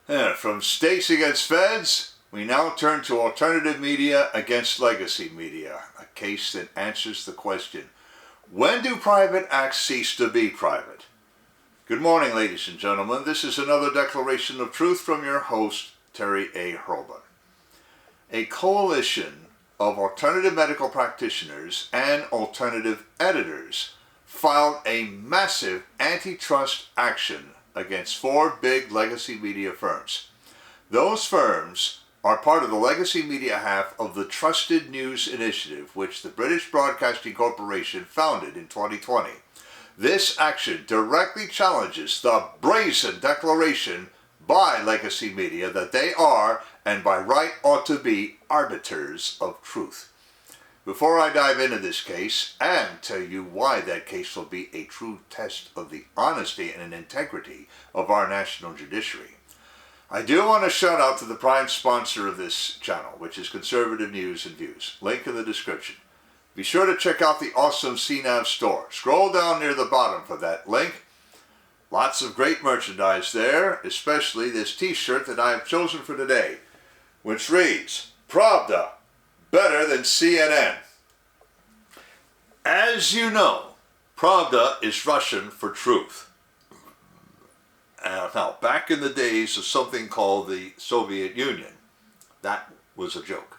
From states against feds, we now turn to alternative media against legacy media, a case that answers the question, when do private acts cease to be private? Good morning, ladies and gentlemen. This is another declaration of truth from your host, Terry A. Hurlbut. A coalition of alternative medical practitioners and alternative editors filed a massive antitrust action against 4 big legacy media firms. Those firms are part of the legacy media half of the Trusted News Initiative, which the British Broadcasting Corporation founded in 2020. This action directly challenges the brazen declaration by legacy media that they are, and by right ought to be, arbiters of truth. Before I dive into this case and tell you why that case will be a true test of the honesty and integrity of our national judiciary, I do want to shout out to the prime sponsor of this channel, which is Conservative News and Views. Link in the description. Be sure to check out the awesome CNAV Store. Scroll down near the bottom for that link. Lots of great merchandise there, especially this t-shirt that I have chosen for today, which reads, Pravda, better than CNN. As you know, Pravda is Russian for truth. Now, back in the days of something called the Soviet Union, that was a joke.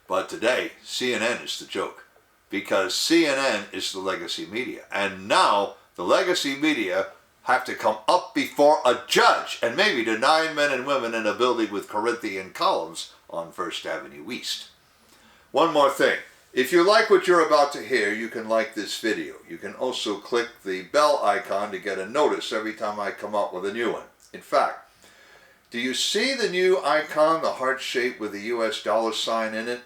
But today, CNN is the joke, because CNN is the legacy media. And now, the legacy media have to come up before a judge and maybe to 9 men and women in a building with Corinthian columns on First Avenue East. One more thing. If you like what you're about to hear, you can like this video. You can also click the bell icon to get a notice every time I come out with a new one. In fact, do you see the new icon, the heart shape with the US dollar sign in it?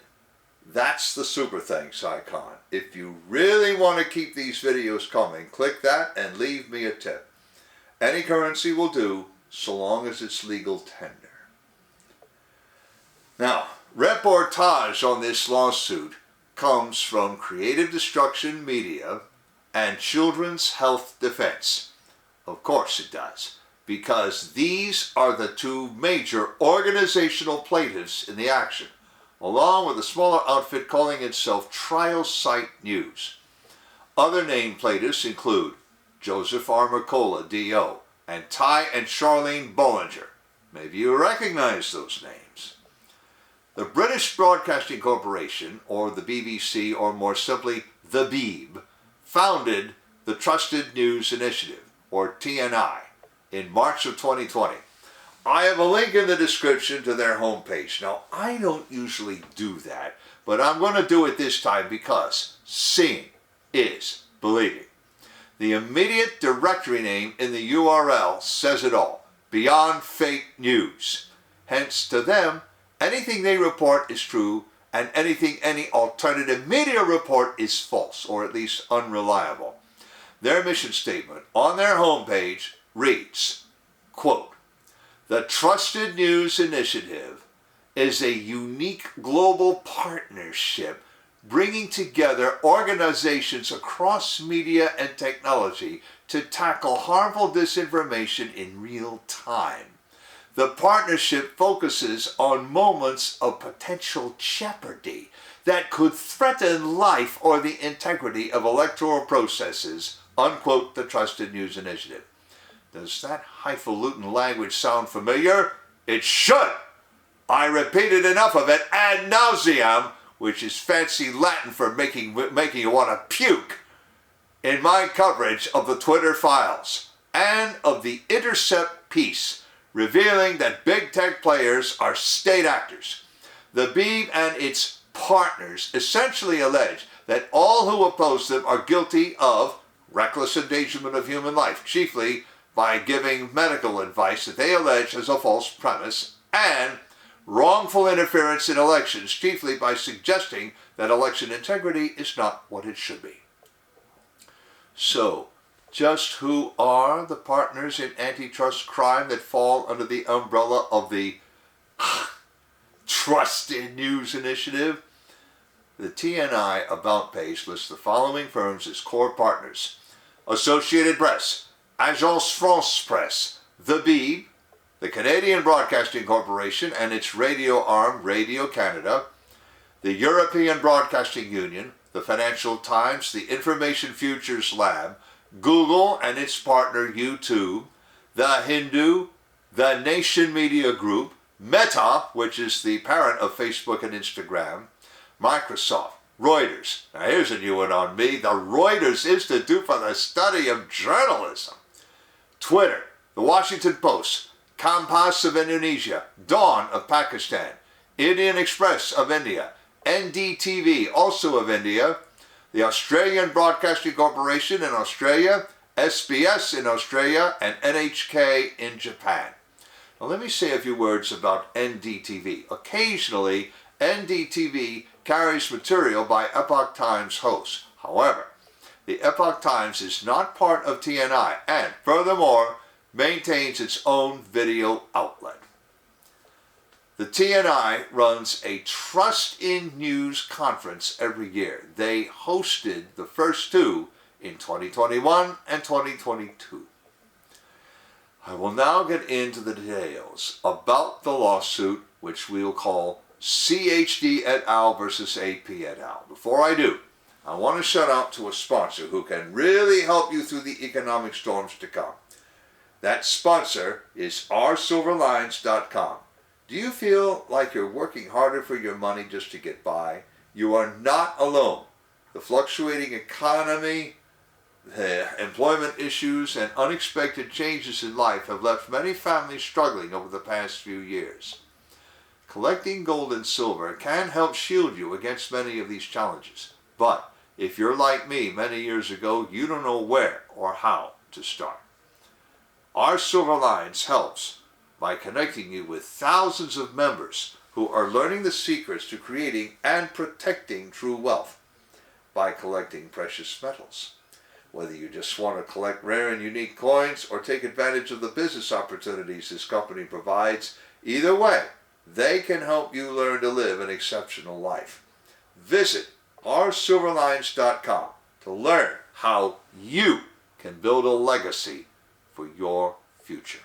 That's the super thanks icon. If you really want to keep these videos coming, click that and leave me a tip. Any currency will do, so long as it's legal tender. Now, reportage on this lawsuit comes from Creative Destruction Media and Children's Health Defense. Of course it does, because these are the 2 major organizational plaintiffs in the action, along with a smaller outfit calling itself Trial Site News. Other named plaintiffs include Joseph R. Mercola, D.O., and Ty and Charlene Bollinger. Maybe you recognize those names. The British Broadcasting Corporation, or the BBC, or more simply, the BEEB, founded the Trusted News Initiative, or TNI, in March of 2020. I have a link in the description to their homepage. Now, I don't usually do that, but I'm going to do it this time because seeing is believing. The immediate directory name in the URL says it all. Beyond Fake News. Hence, to them, anything they report is true, and anything any alternative media report is false, or at least unreliable. Their mission statement on their homepage reads, quote, "The Trusted News Initiative is a unique global partnership bringing together organizations across media and technology to tackle harmful disinformation in real time. The partnership focuses on moments of potential jeopardy that could threaten life or the integrity of electoral processes," unquote, the Trusted News Initiative. Does that highfalutin language sound familiar? It should! I repeated enough of it ad nauseam, which is fancy Latin for making you want to puke, in my coverage of the Twitter files and of the Intercept piece revealing that big tech players are state actors. The BEEB and its partners essentially allege that all who oppose them are guilty of reckless endangerment of human life, chiefly by giving medical advice that they allege has a false premise, and wrongful interference in elections, chiefly by suggesting that election integrity is not what it should be. So, just who are the partners in antitrust crime that fall under the umbrella of the Trusted News Initiative? The TNI About page lists the following firms as core partners: Associated Press, Agence France Presse, The BEEB, the Canadian Broadcasting Corporation and its radio arm, Radio Canada, the European Broadcasting Union, the Financial Times, the Information Futures Lab, Google and its partner U2, The Hindu, the Nation Media Group, Meta, which is the parent of Facebook and Instagram, Microsoft, Reuters. Now here's a new one on me, the Reuters Institute for the Study of Journalism, Twitter, the Washington Post, Kompas of Indonesia, Dawn of Pakistan, Indian Express of India, NDTV, also of India, the Australian Broadcasting Corporation in Australia, SBS in Australia, and NHK in Japan. Now let me say a few words about NDTV. Occasionally, NDTV carries material by Epoch Times hosts. However, the Epoch Times is not part of TNI and, furthermore, maintains its own video outlet. The TNI runs a Trust in News conference every year. They hosted the first two in 2021 and 2022. I will now get into the details about the lawsuit, which we'll call CHD et al. Versus AP et al. Before I do, I want to shout out to a sponsor who can really help you through the economic storms to come. That sponsor is rsilverlines.com. Do you feel like you're working harder for your money just to get by? You are not alone. The fluctuating economy, the employment issues, and unexpected changes in life have left many families struggling over the past few years. Collecting gold and silver can help shield you against many of these challenges. But if you're like me many years ago, you don't know where or how to start. Our Silver Lines helps by connecting you with thousands of members who are learning the secrets to creating and protecting true wealth by collecting precious metals. Whether you just want to collect rare and unique coins or take advantage of the business opportunities this company provides, either way, they can help you learn to live an exceptional life. Visit rsilverlines.com to learn how you can build a legacy for your future.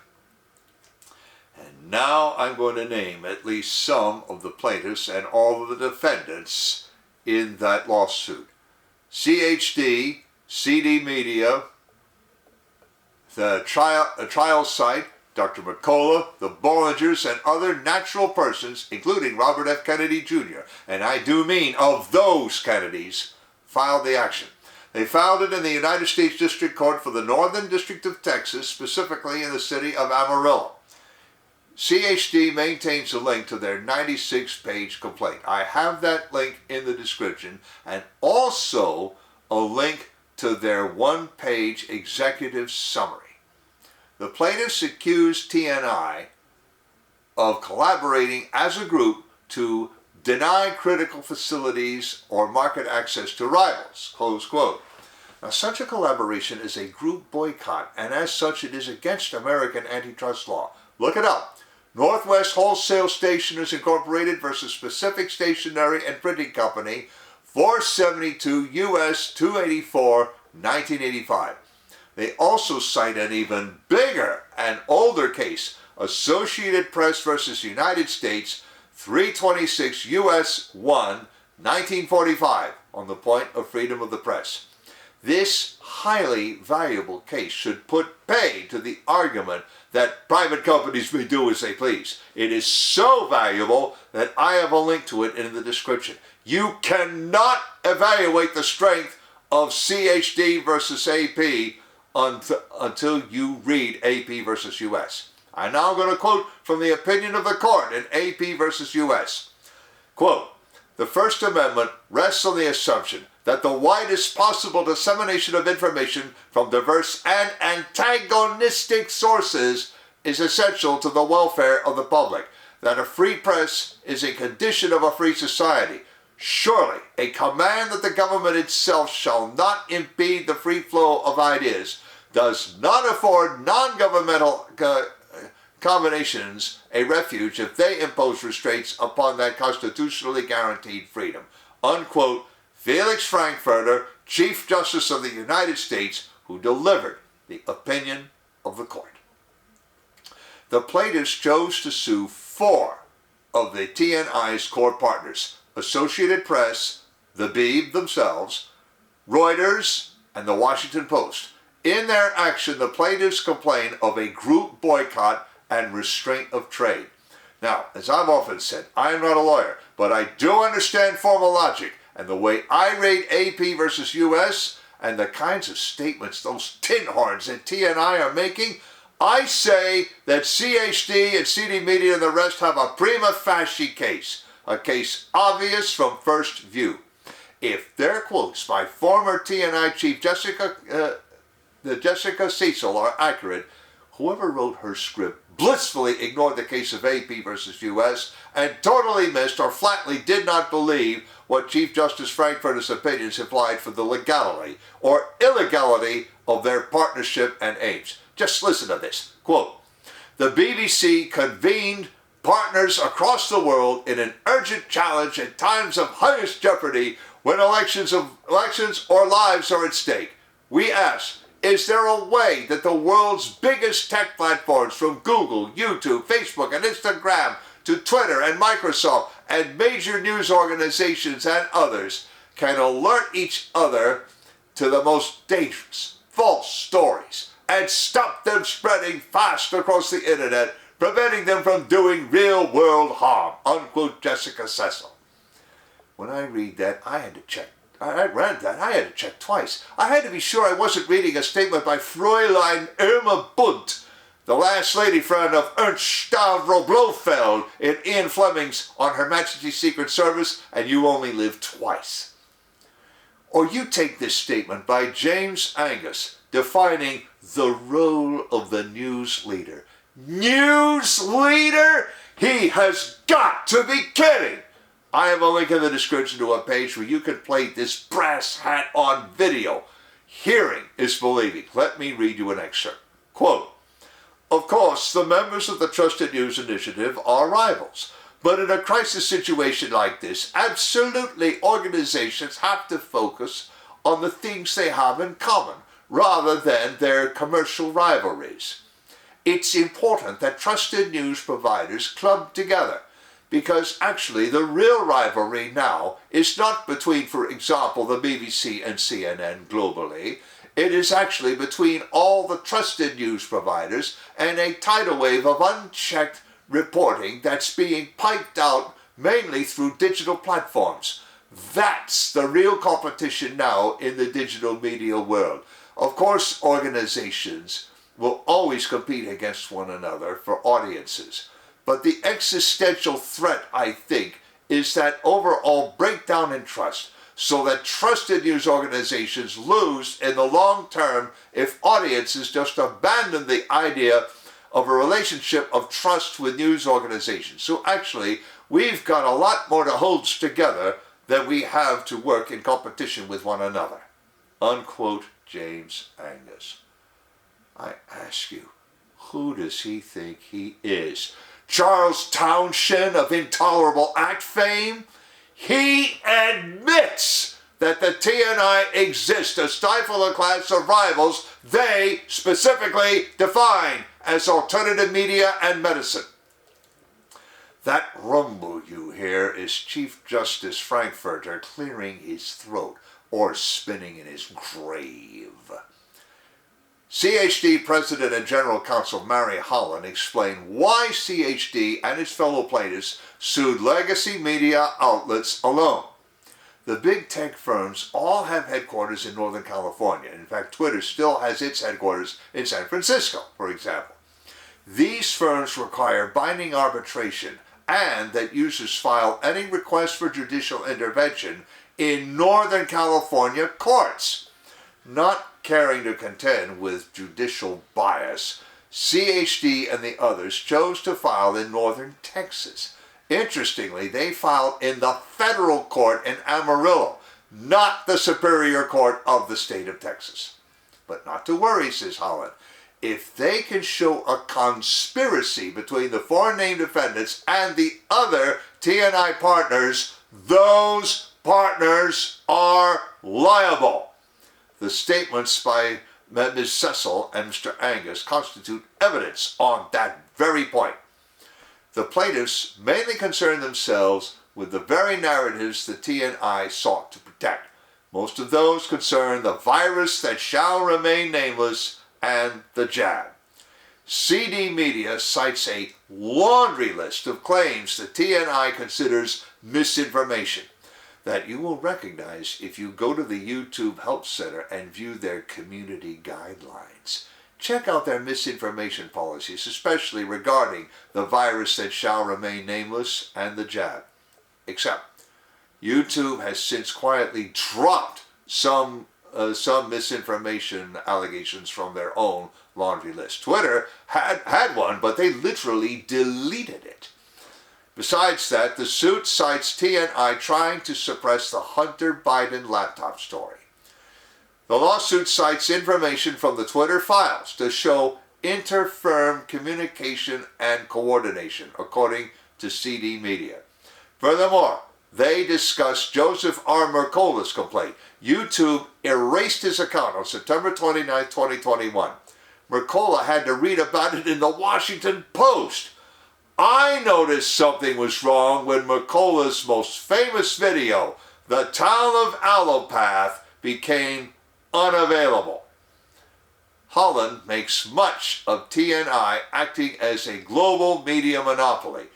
And now I'm going to name at least some of the plaintiffs and all of the defendants in that lawsuit. CHD, CD Media, the trial site, Dr. McCullough, the Bollingers, and other natural persons, including Robert F. Kennedy Jr., and I do mean of those Kennedys, filed the action. They filed it in the United States District Court for the Northern District of Texas, specifically in the city of Amarillo. CHD maintains a link to their 96-page complaint. I have that link in the description, and also a link to their one-page executive summary. The plaintiffs accused TNI of collaborating as a group to deny critical facilities or market access to rivals, close quote. Now, such a collaboration is a group boycott, and as such it is against American antitrust law. Look it up. Northwest Wholesale Stationers Incorporated versus Pacific Stationery and Printing Company, 472 U.S. 284, 1985. They also cite an even bigger and older case, Associated Press versus United States, 326 U.S. 1, 1945, on the point of freedom of the press. This highly valuable case should put pay to the argument that private companies may do as they please. It is so valuable that I have a link to it in the description. You cannot evaluate the strength of CHD versus AP until you read AP versus US. I'm now going to quote from the opinion of the court in AP versus US. Quote, "The First Amendment rests on the assumption that the widest possible dissemination of information from diverse and antagonistic sources is essential to the welfare of the public, that a free press is a condition of a free society. Surely, a command that the government itself shall not impede the free flow of ideas does not afford non-governmental combinations a refuge if they impose restraints upon that constitutionally guaranteed freedom." Unquote. Felix Frankfurter, Chief Justice of the United States, who delivered the opinion of the court. the plaintiffs chose to sue 4 of the TNI's core partners: Associated Press, the Beeb themselves, Reuters, and the Washington Post. In their action, the plaintiffs complain of a group boycott and restraint of trade. Now, as I've often said, I am not a lawyer, but I do understand formal logic, and the way I rate AP versus US and the kinds of statements those tin horns at TNI are making, I say that CHD and CD Media and the rest have a prima facie case, a case obvious from first view. If their quotes by former TNI chief Jessica Cecil are accurate, whoever wrote her script blissfully ignored the case of AP versus US and totally missed or flatly did not believe what Chief Justice Frankfurter's opinions implied for the legality or illegality of their partnership and aims. Just listen to this. Quote, "The BBC convened partners across the world in an urgent challenge at times of highest jeopardy when elections or lives are at stake. We ask, is there a way that the world's biggest tech platforms, from Google, YouTube, Facebook, and Instagram to Twitter and Microsoft and major news organizations and others, can alert each other to the most dangerous, false stories and stop them spreading fast across the internet, preventing them from doing real-world harm?" Unquote, Jessica Cecil. When I read that, I had to check. I read that. I had to check twice. I had to be sure I wasn't reading a statement by Fräulein Irma Bunt, the last lady friend of Ernst Stavro Blofeld in Ian Fleming's On Her Majesty's Secret Service, and You Only Live Twice. Or you take this statement by James Angus, defining the role of the news leader. News leader? He has got to be kidding! I have a link in the description to a page where you can play this brass hat on video. Hearing is believing. Let me read you an excerpt. Quote, "Of course, the members of the Trusted News Initiative are rivals. But in a crisis situation like this, absolutely organizations have to focus on the things they have in common, rather than their commercial rivalries. It's important that trusted news providers club together, because actually the real rivalry now is not between, for example, the BBC and CNN globally. It is actually between all the trusted news providers and a tidal wave of unchecked reporting that's being piped out mainly through digital platforms. That's the real competition now in the digital media world. Of course, organizations will always compete against one another for audiences. But the existential threat, I think, is that overall breakdown in trust, so that trusted news organizations lose in the long term if audiences just abandon the idea of a relationship of trust with news organizations. So actually, we've got a lot more to hold together than we have to work in competition with one another." Unquote, James Angus. I ask you, who does he think he is? Charles Townshend of Intolerable Act fame? He admits that the TNI exists to stifle a class of rivals they specifically define as alternative media and medicine. That rumble you hear is Chief Justice Frankfurter clearing his throat or spinning in his grave. CHD President and General Counsel Mary Holland explained why CHD and its fellow plaintiffs sued legacy media outlets alone. The big tech firms all have headquarters in Northern California. In fact, Twitter still has its headquarters in San Francisco, for example. These firms require binding arbitration and that users file any request for judicial intervention in Northern California courts. Not caring to contend with judicial bias, CHD and the others chose to file in northern Texas. Interestingly, they filed in the federal court in Amarillo, not the Superior Court of the state of Texas. But not to worry, says Holland. If they can show a conspiracy between the foreign named defendants and the other TNI partners, those partners are liable. The statements by Ms. Cecil and Mr. Angus constitute evidence on that very point. The plaintiffs mainly concern themselves with the very narratives the TNI sought to protect. Most of those concern the virus that shall remain nameless and the jab. CD Media cites a laundry list of claims the TNI considers misinformation that you will recognize if you go to the YouTube Help Center and view their community guidelines. Check out their misinformation policies, especially regarding the virus that shall remain nameless and the jab. Except, YouTube has since quietly dropped some misinformation allegations from their own laundry list. Twitter had one, but they literally deleted it. Besides that, the suit cites TNI trying to suppress the Hunter Biden laptop story. The lawsuit cites information from the Twitter files to show inter-firm communication and coordination, according to CD Media. Furthermore, they discuss Joseph R. Mercola's complaint. YouTube erased his account on September 29, 2021. Mercola had to read about it in the Washington Post. I noticed something was wrong when Mercola's most famous video, The Town of Allopath, became unavailable. Holland makes much of TNI acting as a global media monopoly,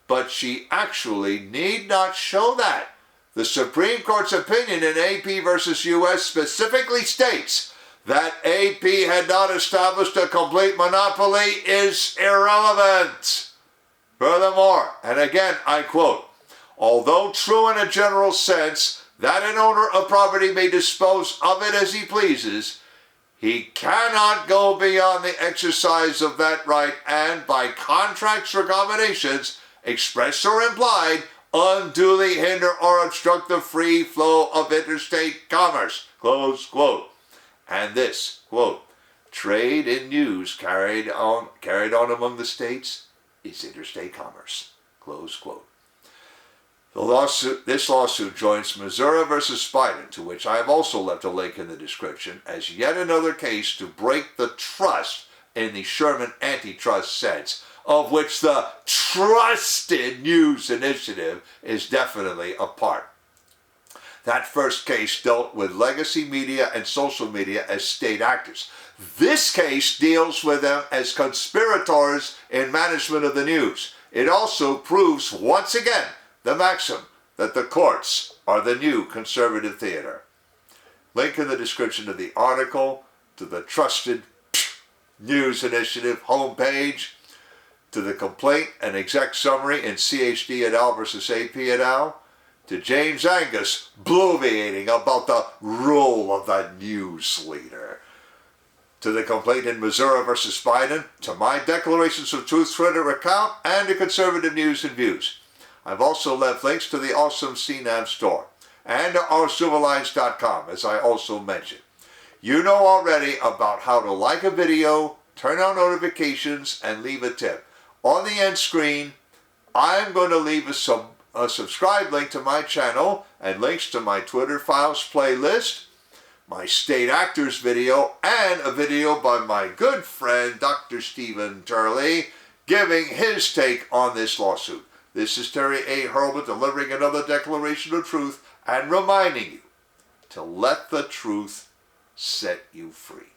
but she actually need not show that. The Supreme Court's opinion in AP versus U.S. specifically states that AP had not established a complete monopoly is irrelevant. Furthermore, and again I quote, although true in a general sense that an owner of property may dispose of it as he pleases, he cannot go beyond the exercise of that right and, by contracts or combinations, expressed or implied, unduly hinder or obstruct the free flow of interstate commerce, close quote. And this, quote, trade in news carried on among the states is interstate commerce, close quote. This lawsuit joins Missouri versus Biden, to which I have also left a link in the description, as yet another case to break the trust in the Sherman antitrust sense, of which the Trusted News Initiative is definitely a part. That first case dealt with legacy media and social media as state actors. This case deals with them as conspirators in management of the news. It also proves once again the maxim that the courts are the new conservative theater. Link in the description of the article, to the Trusted News Initiative homepage, to the complaint and exec summary in CHD et al. Versus AP et al., to James Angus bloviating about the role of the news leader, to the complaint in Missouri versus Biden, to my Declarations of Truth Twitter account, and to Conservative News and Views. I've also left links to the awesome CNAV Store and to ourcivilines.com, as I also mentioned. You know already about how to like a video, turn on notifications, and leave a tip. On the end screen, I'm going to leave a subscribe link to my channel and links to my Twitter Files playlist, my State Actors video, and a video by my good friend Dr. Stephen Turley giving his take on this lawsuit. This is Terry A. Hurlbut delivering another Declaration of Truth and reminding you to let the truth set you free.